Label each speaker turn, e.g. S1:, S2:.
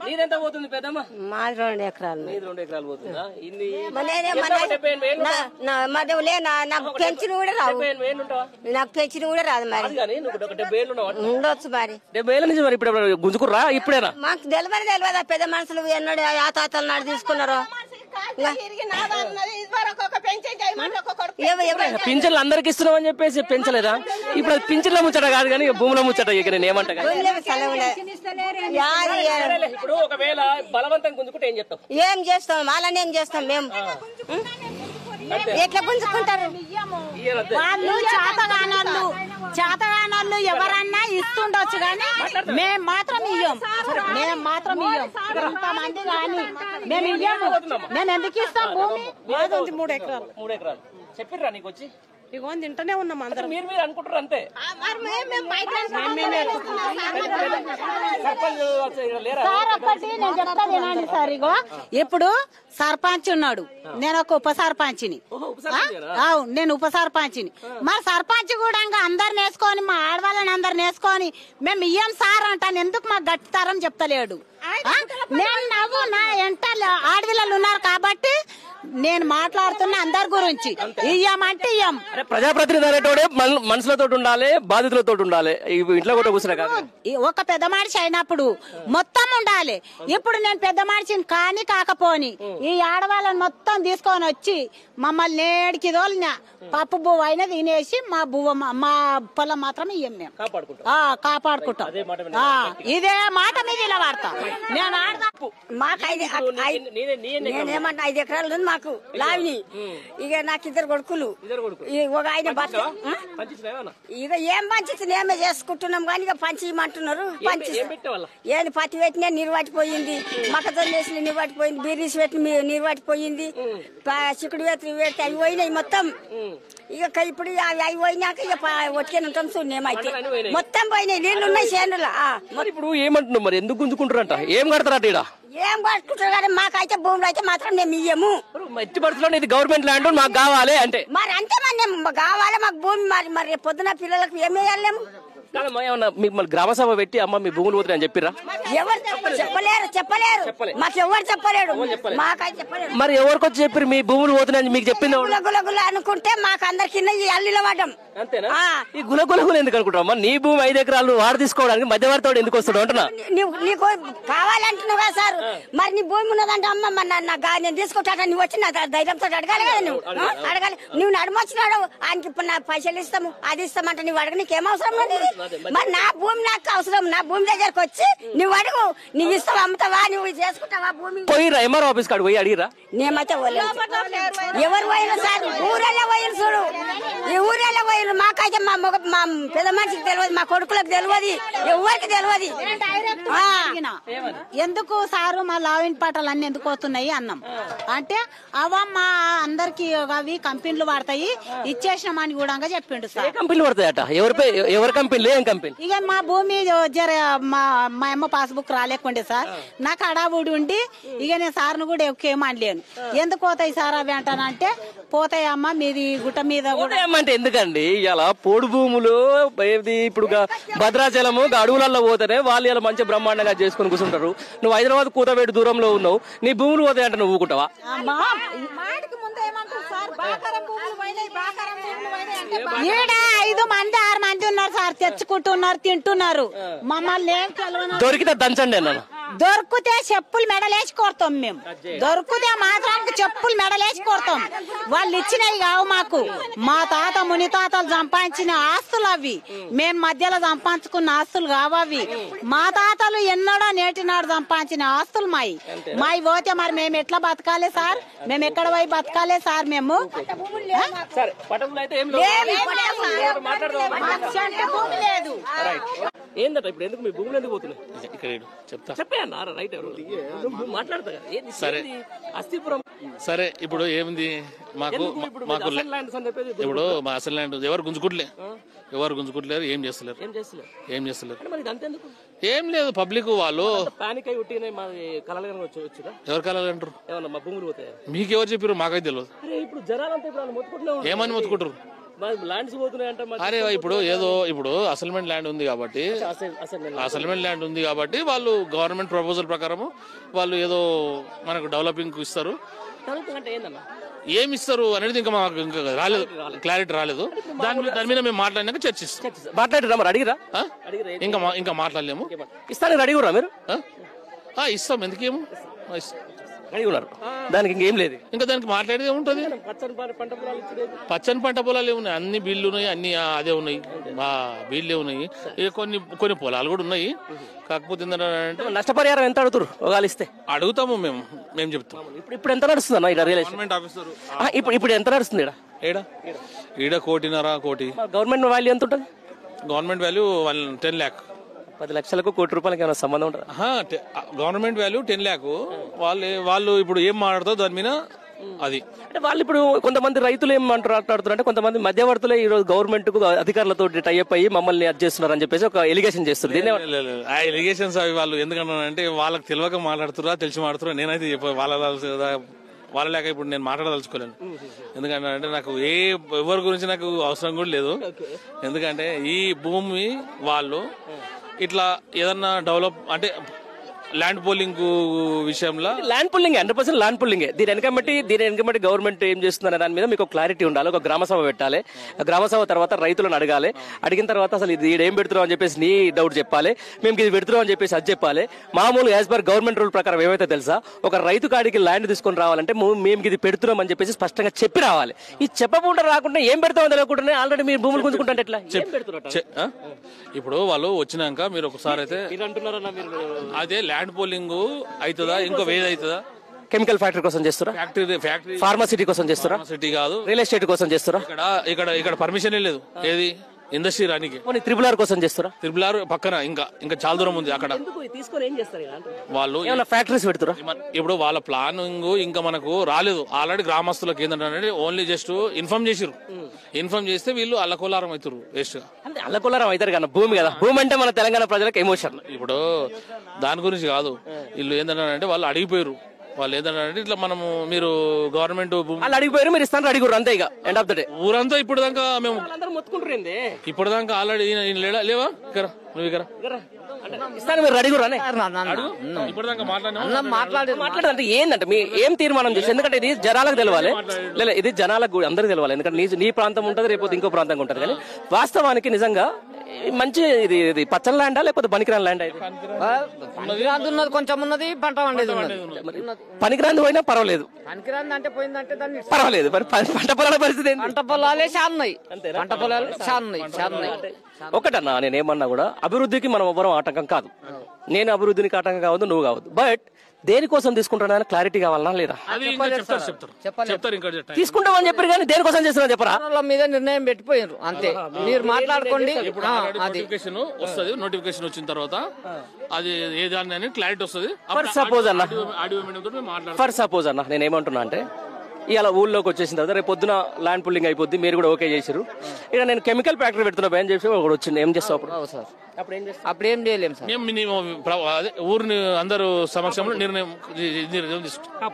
S1: నీదెంత పోతుంది పెద్దమ్మ?
S2: మాది 2 ఎకరాలు.
S1: నీది 2 ఎకరాలు పోతుందా? ఇన్ని
S2: నాకు పెంచిన కూడా రాదు. నాకు పెంచిన కూడా రాదు. మరి ఉండొచ్చు. మరి
S1: 70 ఏళ్ళ నుంచి మరి ఇప్పుడు గుంజుకుర్రా? ఇప్పుడేనా?
S2: మాకు తెలియదా పెద్ద మనుషులు ఎన్నడు ఆ తాతలు నాడు తీసుకున్నారో.
S1: పింఛన్లు అందరికి ఇస్తున్నాం అని చెప్పేసి పెంచలేదా? ఇప్పుడు పింఛన్ల ముచ్చట కాదు కానీ భూముల ముచ్చట. ఇక నేను ఏమంటా, ఇప్పుడు ఒకవేళ బలవంతం గుంజుకుంటే ఏం చెప్తాం?
S2: ఏం చేస్తాం? వాళ్ళని ఏం చేస్తాం మేము? ఎట్లా గుంజుకుంటారు
S3: వాళ్ళు? చేతగానోళ్ళు ఎవరన్నా ఇస్తుండొచ్చు కానీ మేము మాత్రం ఇయ్యం. ఇంతమంది కానీ మేము ఇయ్యము. మేము ఎందుకు ఇస్తాం? భూమి
S1: 3 ఎకరాలు చెప్పిర్రా నీకు వచ్చి?
S3: ఇగో తింటూనే ఉన్నాం అందరం.
S1: మీరు అనుకుంటారు అంతే.
S3: సార్ ఇగో ఇప్పుడు సర్పంచ్ ఉన్నాడు, నేను ఒక ఉప సర్పంచిని. నేను ఉప సర్పంచిని. మా సర్పంచ్ కూడా అందరిని వేసుకొని మా ఆడవాళ్ళని అందరిని వేసుకొని మేము ఇయ్యం సార్ అంటాను. ఎందుకు మాకు గట్టితరం చెప్తలేడు? నేను నవ్వు నా ఎంట ఆడపిల్లలు ఉన్నారు కాబట్టి నేను మాట్లాడుతున్నా అందరి గురించి. ఇయ్యమంటే ఇయ్యం.
S1: ప్రజాప్రతినిధి అనేటోడే మనుషులతో ఉండాలి, బాధితులతో ఉండాలి. ఇంట్లో కూడా కూర్చున్నా కాదు.
S3: ఒక పెద్ద మనిషి అయినప్పుడు మొత్తం ఉండాలి. ఇప్పుడు నేను పెద్ద మనిషిని కానీ కాకపోని ఈ ఆడవాళ్ళని మొత్తం తీసుకొని వచ్చి మమ్మల్ని నేడికి తోలిన పప్పు బువ్వ అయినా తినేసి మా బువ్వ మా పొలం మాత్రం ఇయ్యం. మేము కాపాడుకుంటాం. ఇదే మాట మీద ఇలా వాడతాం. నేను
S2: నేనేమన్నా 5 ఎకరాలు ఉంది మాకు లావిని. ఇక నాకు 2 కొడుకులు. ఒక ఆయన ఇక ఏం పంచితే మేమే చేసుకుంటున్నాం కానీ ఇక పంచిమంటున్నారు. ఏది పత్తి పెట్టినా నీరు పట్టిపోయింది, మొక్కజొన్న వేసిన నీరు పట్టిపోయింది, బిర్నీస్ పెట్టిన నీరు పట్టిపోయింది, చిక్కుడు వేసి పెడితే అవి పోయినాయి మొత్తం. ఇక ఇప్పుడు అవి పోయినాక ఇక వచ్చుకొని ఉంటాం. చూడేమైతే మొత్తం పోయినాయి, నీళ్లు ఉన్నాయి చేనుల.
S1: ఇప్పుడు ఏమంటున్నావు మరి? ఎందుకు గుంజుకుంటారంట? ఏం కడతారట? ఈడ
S2: ఏం పట్టుకుంటారు కానీ మాకైతే భూములు అయితే మాత్రం మేము ఇయ్యము.
S1: ఎట్టి పరిస్థితుల్లో ఇది గవర్నమెంట్ ల్యాండ్, మాకు కావాలి అంటే
S2: మరి అంతే. మరి కావాలి మాకు భూమి. మరి పొద్దున పిల్లలకు ఏమి వేయాలేము?
S1: మీకు గ్రామ సభ పెట్టి అమ్మ మీ భూములు పోతున్నాయి అని చెప్పిరా?
S2: ఎవరు చెప్పలేరు. మాకు ఎవరు చెప్పలేడు. మాకైతే చెప్పలేడు.
S1: మరి ఎవరికి వచ్చి చెప్పారు మీ భూములు పోతున్నాయని? మీకు చెప్పింది
S2: గులగుల అనుకుంటే మాకు అందరికి అల్లిలో పడ్డం.
S1: అంతేనా? ఈ గులగులగులు ఎందుకు అనుకుంటావమ్మా? నీ భూమి 5 ఎకరాలు వాడు తీసుకోవడానికి మధ్యవర్తివాడు ఎందుకు వస్తాడు అంటున్నా?
S2: నీకు కావాలంటున్నావు కదా సార్. మరి నీ భూమి ఉన్నదంటే అమ్మ నేను తీసుకుంటా నువ్వు వచ్చి నా ధైర్యంతో అడగాలి కదా. నువ్వు అడగాలి. నువ్వు నడమొచ్చినాడు ఆయనకి ఇప్పుడు నా పైసలు ఇస్తాము అది ఇస్తామంటే నువ్వు అడగ. నీకేం అవసరం లేదు. మరి నా భూమి నాకు అవసరం. నా భూమి దగ్గరకు వచ్చి నువ్వు అడుగు. నువ్వు ఇస్తావు, అమ్ముతావా, నువ్వు చేసుకుంటావా భూమి?
S1: పోయిరా ఎంఆర్ఓ ఆఫీస్ కాడు పోయి అడిగిరా?
S2: నేమైతే ఎవరు పోయినా సార్? ఊరల్లో పోయిన చూడు. ఈ ఊరల్లో పోయిన మాకైతే మా పెద్ద మనిషికి తెలియదు, మా కొడుకులకు తెలియదు, ఎవరికి తెలియదు.
S3: ఎందుకు సారు మా లావిన్ పాటలు అన్ని ఎందుకు వస్తున్నాయి అన్నాం అంటే అవా మా అందరికి అవి కంపెనీలు పడతాయి ఇచ్చేసినామని కూడా చెప్పిండు సార్.
S1: కంపెనీలు పడతాయట? ఎవరి కంపెనీలు? ఏం కంపెనీ?
S3: ఇక మా భూమి జర మా అమ్మ పాస్బుక్ రాలేకుండే సార్. నాకు అడావుడి ఉండి ఇక నేను సార్ను కూడా ఏమనలేను. ఎందుకు పోతాయి సార్ అవి అంటానంటే పోతాయి అమ్మ మీది గుట్ట మీద
S1: అంటే ఎందుకండి ఇలా పోడు భూములు ఇప్పుడు భద్రాచలము అడవులలో పోతేనే వాళ్ళు ఇలా మంచి బ్రహ్మాండంగా చేసుకుని కూర్చుంటారు. నువ్వు హైదరాబాద్ కూతవేడు దూరంలో ఉన్నావు, నీ భూములు పోతాయి అంటే నువ్వు ఊకుంటావా?
S3: ఈడ 5 మంది 6 మంది ఉన్నారు సార్, తెచ్చుకుంటున్నారు, తింటున్నారు. మమ్మల్ని ఏం
S1: దొరికితే దంచండి అన్న.
S3: దొరికితే చెప్పులు మెడలేసి కొడతాం మేము. దొరికితే మాత్రానికి చెప్పులు మెడలేసి కొడతాం. వాళ్ళు ఇచ్చినవి కావు మాకు. మా తాత ముని తాతలు సంపాదించిన ఆస్తులు అవి. మేము మధ్యలో సంపాదించుకున్న ఆస్తులు కావవి. మా తాతలు ఎన్నడో నేటినాడు సంపాదించిన ఆస్తులు మాయి పోతే మరి మేము ఎట్లా బతకాలి సార్? మేము ఎక్కడ పోయి బతకాలి సార్? మేము లేదు.
S1: ఏందట ఇప్పుడు? ఎందుకు మీ భూములు ఎందుకు పోతున్నాయి?
S4: సరే ఇప్పుడు ఏమింది మాకు ఇప్పుడు మా అసలు ల్యాండ్ ఎవరు గుంజుకుంటలేరు, ఏం చేస్తలేరు. ఏం లేదు పబ్లిక్ వాళ్ళు ఎవరు కలాలంటారు? మీకు ఎవరు చెప్పారు? మాకైతే తెలియదు. ఏమని మొత్తుకుంటారు?
S1: ల్యాండ్స్ పోతున్నాయంట
S4: అరే ఇప్పుడు ఏదో ఇప్పుడు అసైన్మెంట్ ల్యాండ్ ఉంది కాబట్టి అసైన్మెంట్ ల్యాండ్ ఉంది కాబట్టి వాళ్ళు గవర్నమెంట్ ప్రపోజల్ ప్రకారం వాళ్ళు ఏదో మనకు డెవలపింగ్ ఇస్తారు.
S1: అంటే ఏందన్నా
S4: ఏమి ఇస్తారు అనేది ఇంకా మాకు ఇంకా రాలేదు, క్లారిటీ రాలేదు. దాని మీద మేము మాట్లాడినాక చర్చిస్తాం.
S1: మాట్లాడిరా మరి అడిగిరా
S4: ఇంకా మాట్లాడలేము.
S1: ఇస్తాను అడిగురా మీరు
S4: ఇస్తాం, ఎందుకేమో
S1: అడిగున్నారు. దానికి ఇంకేం లేదు,
S4: ఇంకా దానికి మాట్లాడేది ఏముంటది. పచ్చని పంట పొలాలు ఏమున్నాయి, అన్ని బిల్లు ఉన్నాయి, అన్ని అదే ఉన్నాయి, బిల్లే ఉన్నాయి. ఇక కొన్ని పొలాలు కూడా ఉన్నాయి. కాకపోతే ఏంటంటే
S1: నష్టపరిహారం ఎంత అడుగుతారు ఒకవేళ ఇస్తే?
S4: అడుగుతాము మేము చెప్తాం.
S1: ఇప్పుడు ఎంత నడుస్తుంది అన్న ఇక్కడ రియల్
S4: గవర్నమెంట్ ఆఫీసర్
S1: ఇప్పుడు ఎంత నడుస్తుంది
S4: ఈడ 1.5 కోటి.
S1: గవర్నమెంట్ వాల్యూ ఎంత ఉంటుంది?
S4: Government value 10 lakh.
S1: 10 లక్షలకు కోటి రూపాయలకి ఏమైనా సంబంధం ఉంటుంది?
S4: Government value 10 lakh. వాళ్ళు ఇప్పుడు ఏం మాట్లాడతారు దాని మీద అది.
S1: అంటే వాళ్ళు ఇప్పుడు కొంతమంది రైతులు ఏం మాట్లాడుతున్నారు అంటే కొంతమంది మధ్యవర్తులే ఈ రోజు గవర్నమెంట్ కు అధికారులతో టైఅప్ అయ్యి మమ్మల్ని అది చేస్తున్నారు అని చెప్పేసి ఒక ఎలిగేషన్ చేస్తుంది.
S4: ఆ ఎలిగేషన్స్ అవి వాళ్ళు ఎందుకన్నారంటే వాళ్ళకి తెలియక మాట్లాడుతురా తెలిసి మాట్లాడుతురా. నేనైతే వాళ్ళ లేక ఇప్పుడు నేను మాట్లాడదలుచుకోలేను. ఎందుకంటే నాకు ఎవరి గురించి నాకు అవసరం కూడా లేదు. ఎందుకంటే ఈ భూమి వాళ్ళు ఇట్లా ఏదన్నా డెవలప్ అంటే ల్యాండ్ పోలింగ్ విషయంలో
S1: ల్యాండ్ పుల్లింగ్ 100% ల్యాండ్ పుల్లింగ్. దీని వెనకబట్టి గవర్నమెంట్ ఏం చేస్తుందనే దాని మీద మీకు క్లారిటీ ఉండాలి. ఒక గ్రామ సభ పెట్టాలి. గ్రామ సభ తర్వాత రైతులను అడగాలి. అడిగిన తర్వాత అసలు ఇది ఏం పెడుతున్నాం అని చెప్పేసి నీ డౌట్ చెప్పాలి. మేము ఇది పెడుతున్నాం అని చెప్పేసి అది చెప్పాలి. మామూలు యాజ్ పర్ గవర్నమెంట్ రూల్ ప్రకారం ఏమైతే తెలుసా, ఒక రైతు కాడికి ల్యాండ్ తీసుకొని రావాలంటే మేము ఇది పెడుతున్నాం అని చెప్పేసి స్పష్టంగా చెప్పి రావాలి. ఇది చెప్పకుండా రాకుండా ఏం పెడతామో తెలియకుండా ఆల్రెడీ మీరు భూములు గుంజుకుంటే ఎట్లా
S4: ఇప్పుడు వాళ్ళు వచ్చినాక మీరు ఒకసారి అయితే అదే ల్యాండ్ పోలింగ్ అవుతుందా ఇంకో వేది అవుతుందా?
S1: కెమికల్ ఫ్యాక్టరీ కోసం చేస్తారా?
S4: ఫ్యాక్టరీ
S1: ఫార్మసిటీ కోసం చేస్తారా?
S4: సిటీ కాదు,
S1: రియల్ ఎస్టేట్ కోసం చేస్తారా?
S4: ఇక్కడ పర్మిషన్ లేదు. ఏది ఇండస్ట్రీ రానికి.
S1: త్రిపుల్ ఆర్ కోసం చేస్తారా?
S4: త్రిపుల్ ఆర్ పక్కన ఇంకా చాలా దూరం ఉంది. అక్కడ
S1: తీసుకొని ఏం చేస్తారు
S4: వాళ్ళు?
S1: ఫ్యాక్టరీస్ పెడతారా?
S4: ఇప్పుడు వాళ్ళ ప్లానింగ్ ఇంకా మనకు రాలేదు. ఆల్రెడీ గ్రామస్తులకు ఏంటంటే ఓన్లీ జస్ట్ ఇన్ఫార్మ్ చేసిరు. ఇన్ఫార్మ్ చేస్తే వీళ్ళు అల్లకోలారం అవుతారు. వేస్ట్ గా
S1: అంటే అల్లకోలారం అవుతారు కదా. భూమి కదా, భూమి అంటే మన తెలంగాణ ప్రజలకు ఎమోషన్.
S4: ఇప్పుడు దాని గురించి కాదు. వీళ్ళు ఏంటంటే వాళ్ళు అడిగిపోయారు. వాళ్ళు ఏదంటే ఇట్లా మనము మీరు గవర్నమెంట్
S1: వాళ్ళు అడిగిపోయారు, మీరు ఇస్తాను అడిగారు అంతే. ఇక ఎండ్ ఆఫ్ ద డే
S4: ఊరంతా ఇప్పుడు దాకా మేము
S1: మొత్తుకుంటారు.
S4: ఇప్పుడు దాకా ఆల్రెడీ లేవా ఇక్కడ నువ్వు ఇక్కడ
S1: ఇస్తాను మీరు అడిగురు
S4: ఇప్పుడు దాకా
S1: మాట్లాడంటే ఏంటంటే మీ ఏం తీర్మానం చేసి? ఎందుకంటే ఇది జనాలకు తెలవాలి. లేదా ఇది జనాలకు అందరికి తెలవాలి. ఎందుకంటే నీ ప్రాంతం ఉంటుంది, రేపు ఇంకో ప్రాంతంగా ఉంటుంది. కానీ వాస్తవానికి నిజంగా మంచి ఇది పచ్చని ల్యాండా లేకపోతే పనికిరాని ల్యాండ్?
S5: ఉన్నది కొంచెం ఉన్నది, పంట వండేది ఉన్నది.
S1: పనికిరాంది పోయినా పర్వాలేదు,
S5: పనికిరాంది అంటే పోయిందంటే దాన్ని
S1: పర్వాలేదు. పంట పొలాల పరిస్థితి
S5: పంట పొలాలే చాన్నాయి. పంట పొలాలు చాన్నాయి.
S1: ఒకటన్నా నేనేమన్నా కూడా అభివృద్ధికి మనం ఎవ్వరం ఆటంకం కాదు. నేను అభివృద్ధికి ఆటంకం కావద్దు, నువ్వు కావద్దు. బట్ దేనికోసం తీసుకుంటున్నా క్లారిటీ కావాలన్నా లేదా? తీసుకుంటామని చెప్పారు కానీ దేనికోసం చేస్తున్నా చెప్పరా?
S5: మీద నిర్ణయం పెట్టిపోయారు అంతే. మీరు మాట్లాడుకోండి.
S4: నోటిఫికేషన్ వచ్చిన తర్వాత అది ఏ దాని క్లారిటీ వస్తుంది.
S1: ఫర్ సపోజ్ అన్న నేనేమంటున్నా అంటే ఇలా ఊళ్ళోకి వచ్చేసిన తర్వాత రేపు పొద్దున ల్యాండ్ పుల్లింగ్ అయిపోద్ది, మీరు కూడా ఓకే చేశారు. ఇక నేను కెమికల్ ఫ్యాక్టరీ పెడుతున్నా భయం చేసి ఒకటి వచ్చింది, ఏం చేస్తావు
S5: అప్పుడు ఏం చేయలేము సార్.
S4: ఊరిని అందరూ సమక్షంలో నిర్ణయం తీసుకుంటాం.